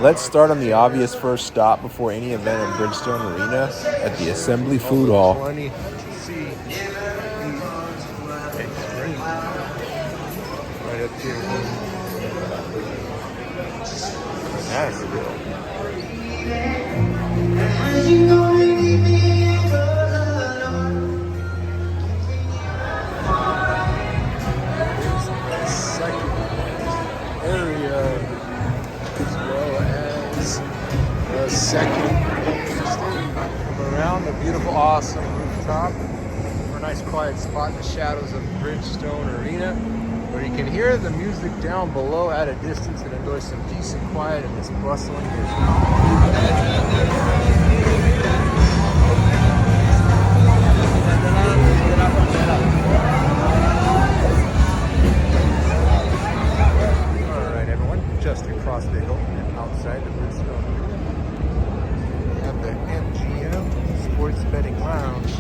Let's start on the obvious first stop before any event in Bridgestone Arena at the Assembly Food Hall. Plenty to see. It's great. Right up here. Nashville. Second area as well as the second come around the beautiful, awesome rooftop for a nice quiet spot in the shadows of Bridgestone Arena, where you can hear the music down below at a distance and enjoy some peace and quiet in this bustling business. Alright everyone, just across the hill and outside the Bridgestone Arena, we have the MGM Sports Betting Lounge.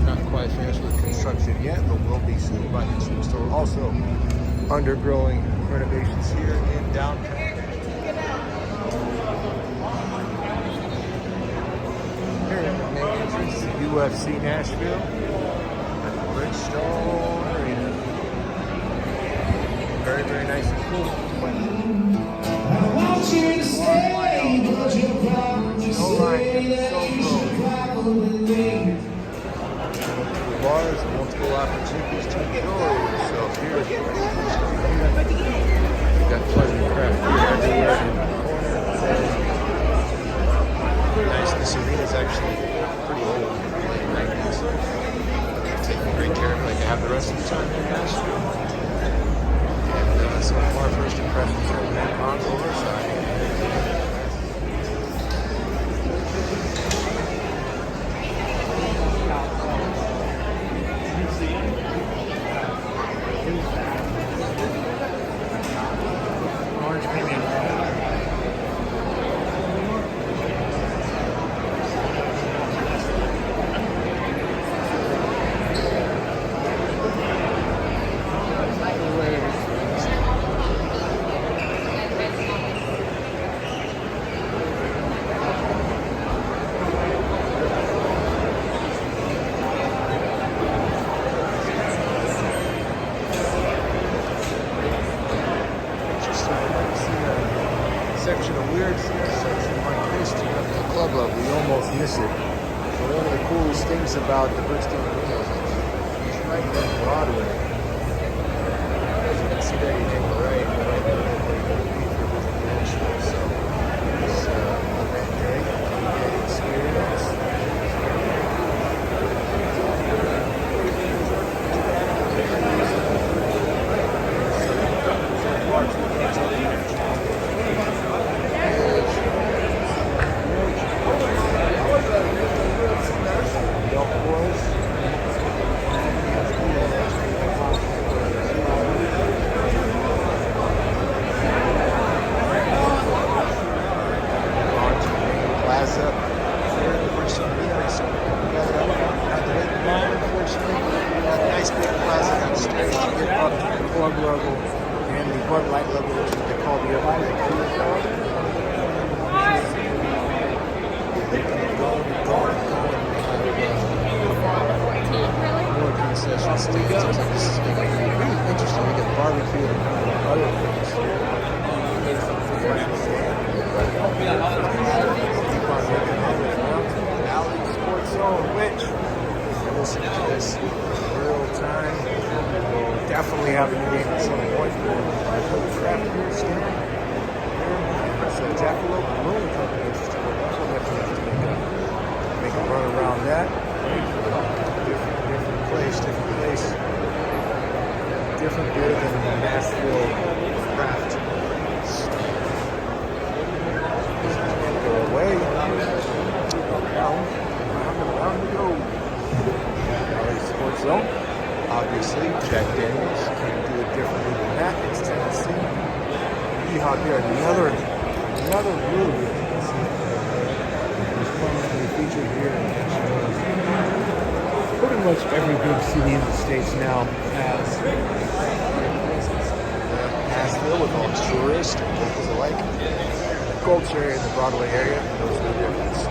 Not quite finished with construction yet, but will be soon by the team store. Also undergoing renovations here in downtown. Here at the main entrance to UFC Nashville at the Bridgestone Arena. Very, very nice and cool. I want you to stay, but you're probably so bars and multiple opportunities to enjoy yourself here. You've got pleasant craft beer everywhere in the corner. Nice, this arena is actually pretty old, late 90s. Taking great care of it like I have the rest of the time in Nashville. And so far, first impressions have been on the lower side. Section of weird section like this to the club level, you almost miss it. So one of the coolest things about the Bridgestone Arena is it's right on Broadway. As you can see there, you take the right Nashville. So it's a great experience. Club level and the Bud Light level, which they call the upgrade. More concession stands. This is really interesting. We get barbecue and other things here. Keep on looking at this Valley Sports Zone, which listen to this real time. Definitely have a new game at some point. Craft beer stand. So Jackalope Brewing Company, interesting. We'll definitely have to make a run around that. Different place. Different beer than the Nashville craft. Go away. Around we go. Sports Zone. Obviously, Jack Daniels can't do it differently than that. It's Tennessee. Yeehaw beer, another brewery is prominently featured here in Nashville. Pretty much every big city in the States now has Nashville with all tourists and locals alike. culture in the Broadway area knows no difference.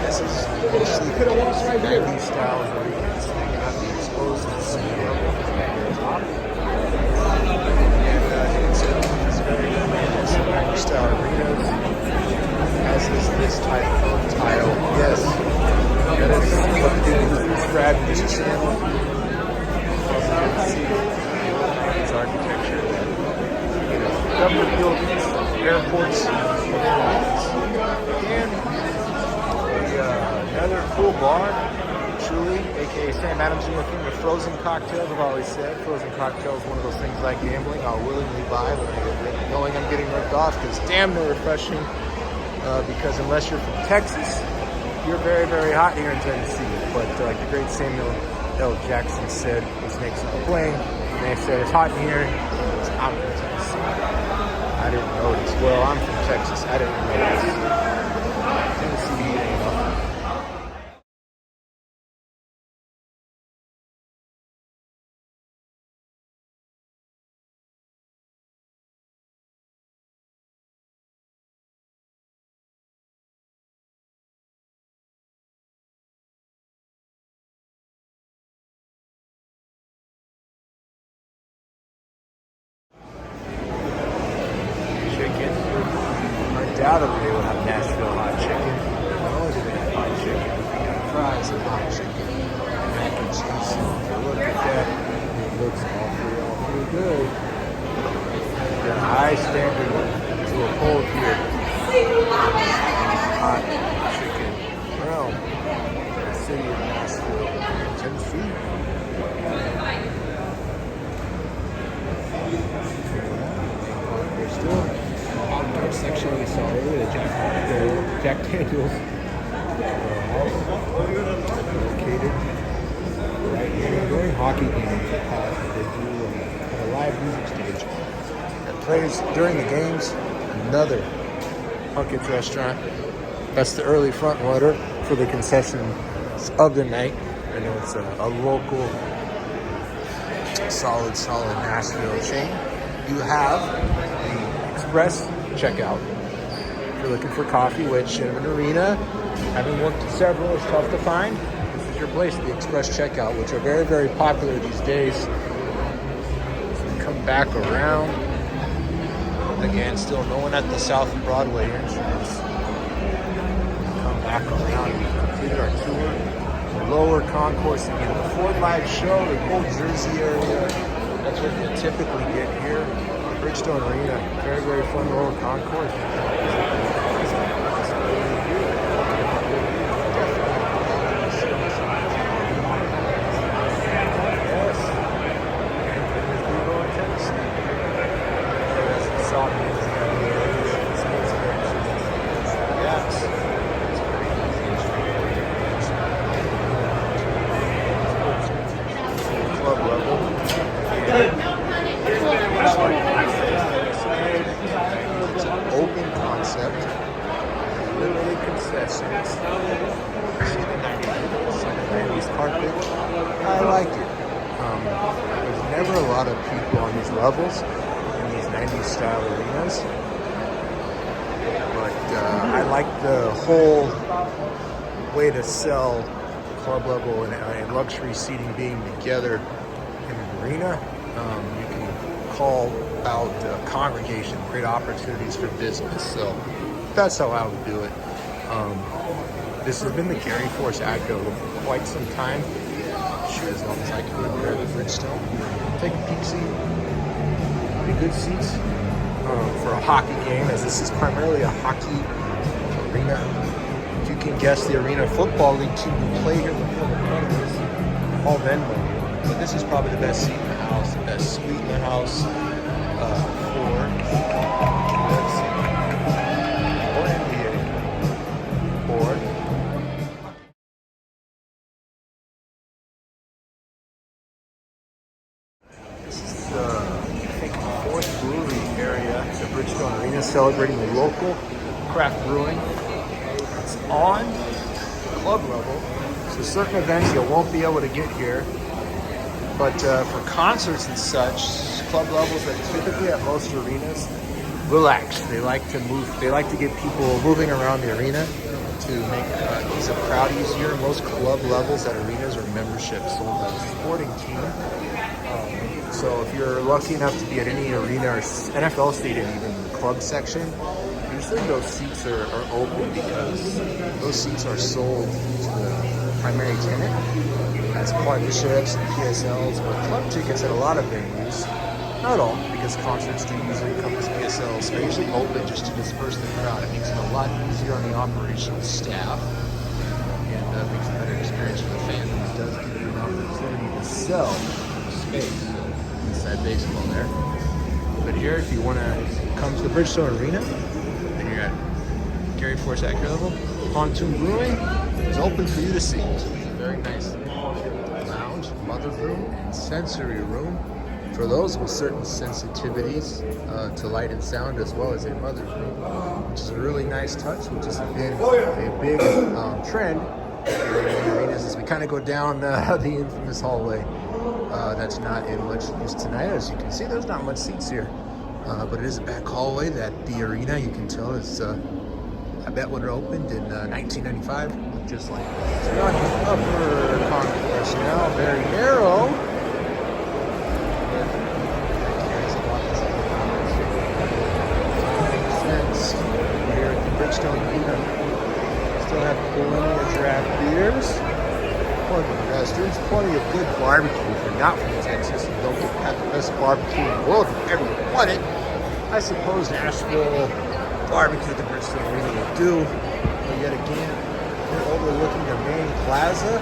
This is mostly 90s style arenas. You have the exposed city level from the top. And you can see it's very tremendous 90s style arenas. As is this type of tile. Yes, that is what we did with this grab this channel. It's architecture. Government buildings, airports, and another cool bar, truly, aka Sam Adams in the thing with frozen cocktails. I've always said frozen cocktails is one of those things like gambling. I'll willingly buy, knowing I'm getting ripped off because damn, they're refreshing. Because unless you're from Texas, you're very, very hot here in Tennessee. But like the great Samuel L. Jackson said, the snakes on the plane, and they said it's hot in here. It's out in Tennessee. I didn't notice. Well, I'm from Texas. I didn't notice. Tennessee heat ain't nothing. Chicken. Undoubtedly, they will have Nashville hot chicken. Not only do they have hot chicken, they got fries and hot chicken, mac and cheese. Look at that. It looks awfully good. The high standard to uphold here. Hot chicken realm. The city of Nashville, Tennessee. There's still outdoor section we saw earlier, the Jack Daniels located right here during hockey games. They do a live music stage that plays during the games. Another Puckett's restaurant. That's the early front runner for the concessions of the night. I know it's a local, solid Nashville chain. You have the Express checkout. If you're looking for coffee, which in an arena, having worked at several, is tough to find. This is your place, the Express checkout, which are very, very popular these days. So you come back around. Again, still no one at the South Broadway entrance. Come back around. We completed our tour. The lower concourse again. The Ford Live show, the Old Jersey area. That's what you typically get here. Bridgestone Arena, very, very fun lower concourse. Yes. Club level. It's an open concept, limited concessions. See the 90s carpet. I like it. There's never a lot of people on these levels in these 90s style arenas, but I like the whole way to sell club level and luxury seating being together in an arena. You can call out congregation, great opportunities for business. So that's how I would do it. This has been the Gary Force Agco for quite some time. Shoot, as long as I could there at Bridgestone. Take a peek seat. Pretty good seats for a hockey game, as this is primarily a hockey arena. If you can guess the Arena Football League team who play here before the Predators, all Venmo. But this is probably the best seat in the house, the best suite in the house for, let's see, or NBA, or this is the, I think, fourth brewery area, the Bridgestone Arena, celebrating the local craft brewing. It's on club level, so certain events you won't be able to get here. But for concerts and such, club levels are typically at most arenas relaxed. They like to move. They like to get people moving around the arena to make the crowd easier. Most club levels at arenas are memberships sold by a sporting team. So if you're lucky enough to be at any arena or NFL stadium, even the club section, usually those seats are open because those seats are sold to the primary tenant as partnerships and PSLs or club tickets at a lot of venues. Not all, because concerts do usually encompass PSLs. They're usually open just to disperse the crowd. It makes it a lot easier on the operational staff and makes a better experience for the fans. And it does give you an opportunity to sell space inside baseball there. But here, if you want to come to the Bridgestone Arena and you're at Gary Forsyth level, Pontoon Brewing is open for you to see. It's a very nice lounge, mother room, and sensory room for those with certain sensitivities to light and sound, as well as a mother's room, which is a really nice touch, which has been a big trend in arenas as we kind of go down the infamous hallway. That's not in much use tonight. As you can see, there's not much seats here, but it is a back hallway that the arena, you can tell, is I bet when it opened in 1995, looked just like that. So we're on the upper concourse now, very narrow. Here at the Bridgestone Arena, still have plenty of draft beers, plenty of restaurants, plenty of good barbecue. If you're not from Texas and don't get the best barbecue in the world, if you want it, I suppose Nashville barbecue at the Bridgestone Arena will do. But yet again, we're overlooking the main plaza.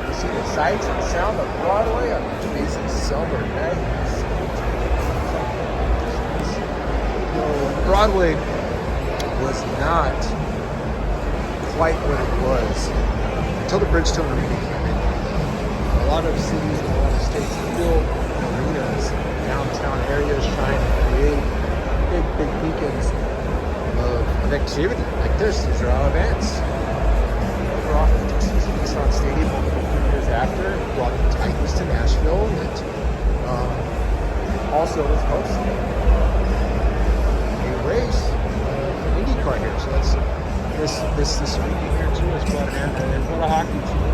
You see the sights and sound of Broadway on a busy summer night. Broadway was not quite what it was until the Bridgestone Arena came in. A lot of cities and a lot of states build arenas, downtown areas, trying to create big beacons of activity. Like this, these are our events. We're off the Texas Nissan Stadium a few years after, brought the Titans to Nashville, that also was hosting race IndyCar here, so that's this weekend here too has brought a hockey team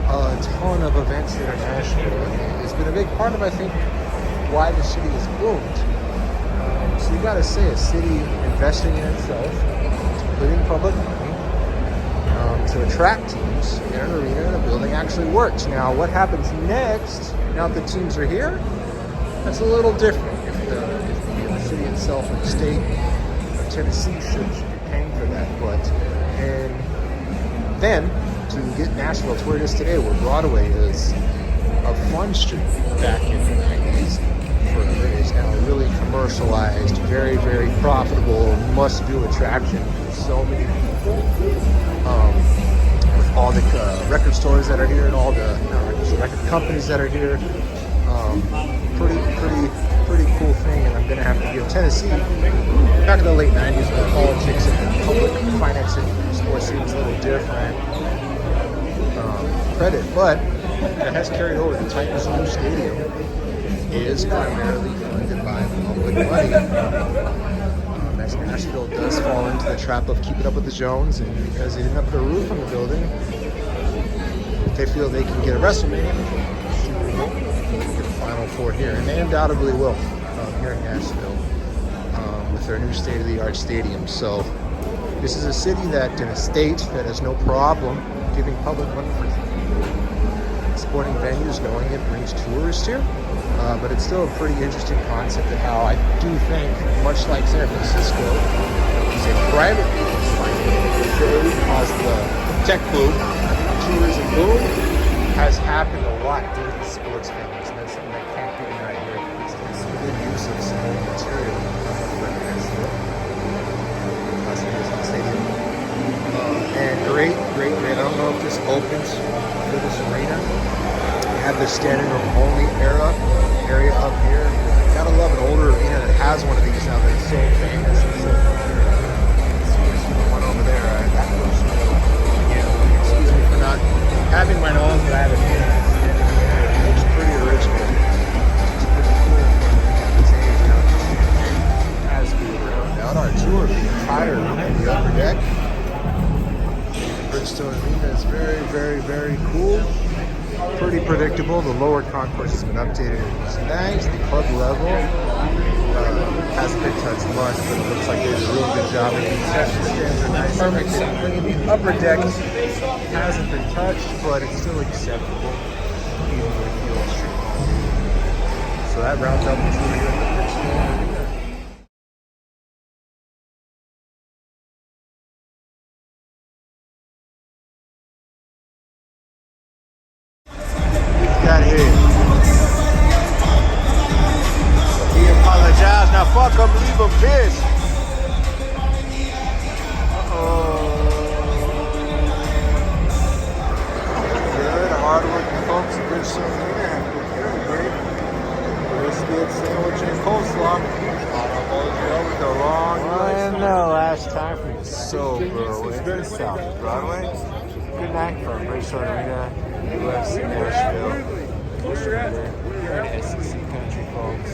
and a ton of events here in Nashville. It's been a big part of, I think, why the city has boomed. So you got to say, a city investing in itself, putting public money to attract teams in an arena and a building actually works. Now, what happens next? Now that the teams are here, that's a little different. If the city itself or the state of Tennessee should be paying for that. But and then to get Nashville to where it is today, where Broadway is a fun street back in the 90s, for it is now a really commercialized, very, very profitable, must-do attraction for so many people. With all the record stores that are here and all the record companies that are here, pretty cool thing. And I'm gonna have to give Tennessee, back in the late 90s, where politics and public financing sports seems a little different, credit, but it has carried over. The Titans' new stadium is primarily funded by public money. As Nashville does fall into the trap of keeping up with the Jones, and because they didn't have the roof on the building, they feel they can get a WrestleMania, get a Final Four here, and they undoubtedly will here in Nashville with their new state-of-the-art stadium. So this is a city that, in a state that has no problem giving public money for sporting venues, knowing it brings tourists here. But it's still a pretty interesting concept of how I do think, much like San Francisco, is a private business caused the tech boom, tourism boom, has happened a lot due to sports venues, and that's something that can't be denied here. It's a good use of some old material. And great. I don't know if this opens for this arena. We have the standing room only area up here. Gotta love an older arena that has one of these now that is so famous. And so, one over there. That looks excuse me for not having my nose, but I have it here. It looks pretty original. It's pretty cool. It's age now. Arena is very, very, very cool. Pretty predictable. The lower concourse has been updated. It's nice. The club level hasn't been touched much, but it looks like they did a really good job. The concession stands are nice. Everything. The upper deck hasn't been touched, but it's still acceptable, even with the old street. So that rounds out the tour here at the Bridgestone Arena. Got here. He apologized. Now fuck him, leave him pissed. Good, hard-working folks at Bridgestone Arena have been very great. Brisket, sandwich, and coleslaw. With the long and the last time from the Sober south of Broadway. Good night from Bridgestone Arena, UFC Nashville. Here to SEC country, folks.